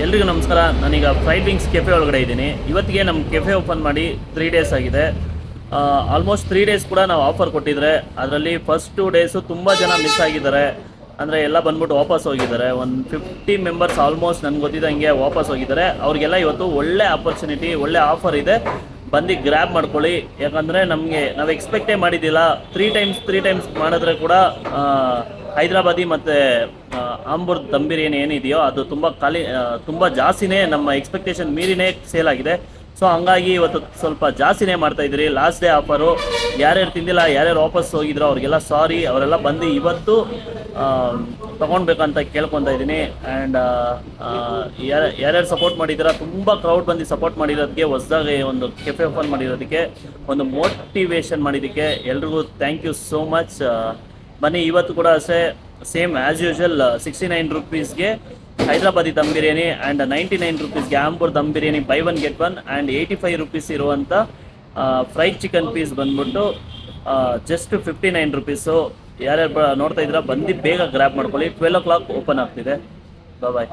ಎಲ್ರಿಗೂ ನಮಸ್ಕಾರ. ನಾನೀಗ ಫ್ರೈಡ್ ವಿಂಗ್ಸ್ ಕೆಫೆ ಒಳಗಡೆ ಇದ್ದೀನಿ. ಇವತ್ತಿಗೆ ನಮ್ಮ ಕೆಫೆ ಓಪನ್ ಮಾಡಿ 3 ಡೇಸ್ ಆಗಿದೆ. ಆಲ್ಮೋಸ್ಟ್ 3 ಡೇಸ್ ಕೂಡ ನಾವು ಆಫರ್ ಕೊಟ್ಟಿದ್ರೆ ಅದರಲ್ಲಿ ಫಸ್ಟ್ 2 ಡೇಸು ತುಂಬ ಜನ ಮಿಸ್ ಆಗಿದ್ದಾರೆ. ಅಂದರೆ ಎಲ್ಲ ಬಂದ್ಬಿಟ್ಟು ವಾಪಸ್ ಹೋಗಿದ್ದಾರೆ. ಒಂದು 50 ಮೆಂಬರ್ಸ್ ಆಲ್ಮೋಸ್ಟ್ ನನಗೆ ಗೊತ್ತಿದ್ದಂಗೆ ವಾಪಸ್ ಹೋಗಿದ್ದಾರೆ. ಅವ್ರಿಗೆಲ್ಲ ಇವತ್ತು ಒಳ್ಳೆ ಆಪರ್ಚುನಿಟಿ, ಒಳ್ಳೆ ಆಫರ್ ಇದೆ, ಬಂದು ಗ್ರ್ಯಾಬ್ ಮಾಡ್ಕೊಳ್ಳಿ. ಯಾಕಂದರೆ ನಾವು ಎಕ್ಸ್ಪೆಕ್ಟೇ ಮಾಡಿದ್ದಿಲ್ಲ. 3 ಟೈಮ್ಸ್ ಮಾಡಿದ್ರೆ ಕೂಡ ಹೈದರಾಬಾದಿ ಮತ್ತು ಆಂಬೂರ್ ದಮ್ ಬಿರಿಯಾನಿ ಏನಿದೆಯೋ ಅದು ತುಂಬ ಜಾಸ್ತಿನೇ ನಮ್ಮ ಎಕ್ಸ್ಪೆಕ್ಟೇಷನ್ ಮೀರಿನೇ ಸೇಲ್ ಆಗಿದೆ. ಸೊ ಹಂಗಾಗಿ ಇವತ್ತು ಸ್ವಲ್ಪ ಜಾಸ್ತಿನೇ ಮಾಡ್ತಾಯಿದ್ದೀರಿ. Last day offer. ಯಾರ್ಯಾರು ತಿಂದಿಲ್ಲ, ಯಾರ್ಯಾರು ವಾಪಸ್ ಹೋಗಿದ್ರು ಅವ್ರಿಗೆಲ್ಲ ಸಾರಿ. ಅವರೆಲ್ಲ ಬಂದು ಇವತ್ತು ತೊಗೊಳ್ಬೇಕಂತ ಕೇಳ್ಕೊತಾ ಇದ್ದೀನಿ. ಆ್ಯಂಡ್ ಯಾರ್ಯಾರು ಸಪೋರ್ಟ್ ಮಾಡಿದ್ದೀರಾ, ತುಂಬ ಕ್ರೌಡ್ ಬಂದು ಸಪೋರ್ಟ್ ಮಾಡಿರೋದಕ್ಕೆ, ಹೊಸದಾಗಿ ಒಂದು ಕೆಫೆ ಓಪನ್ ಮಾಡಿರೋದಕ್ಕೆ, ಒಂದು ಮೋಟಿವೇಶನ್ ಮಾಡಿದ್ದಕ್ಕೆ ಎಲ್ರಿಗೂ ಥ್ಯಾಂಕ್ ಯು ಸೋ ಮಚ್. ಬನ್ನಿ, ಇವತ್ತು ಕೂಡ ಅಷ್ಟೇ ಸೇಮ್ ಆ್ಯಸ್ ಯೂಶುವಲ್ 69 ರುಪೀಸ್ಗೆ ಹೈದರಾಬಾದಿ ದಮ್ ಬಿರಿಯಾನಿ ಆ್ಯಂಡ್ 99 ರುಪೀಸ್ಗೆ Ambur dum biryani buy 1 get 1 and 85 rupees ಇರುವಂಥ ಫ್ರೈಡ್ ಚಿಕನ್ ಪೀಸ್ ಬಂದ್ಬಿಟ್ಟು ಜಸ್ಟ್ 59 ರುಪೀಸು. ಯಾರ್ಯಾರು ನೋಡ್ತಾ ಇದ್ದೀರಾ ಬಂದು ಬೇಗ ಗ್ರ್ಯಾಬ್ ಮಾಡ್ಕೊಳ್ಳಿ. 12 o'clock ಓಪನ್ ಆಗ್ತಿದೆ. ಬಾಯ್.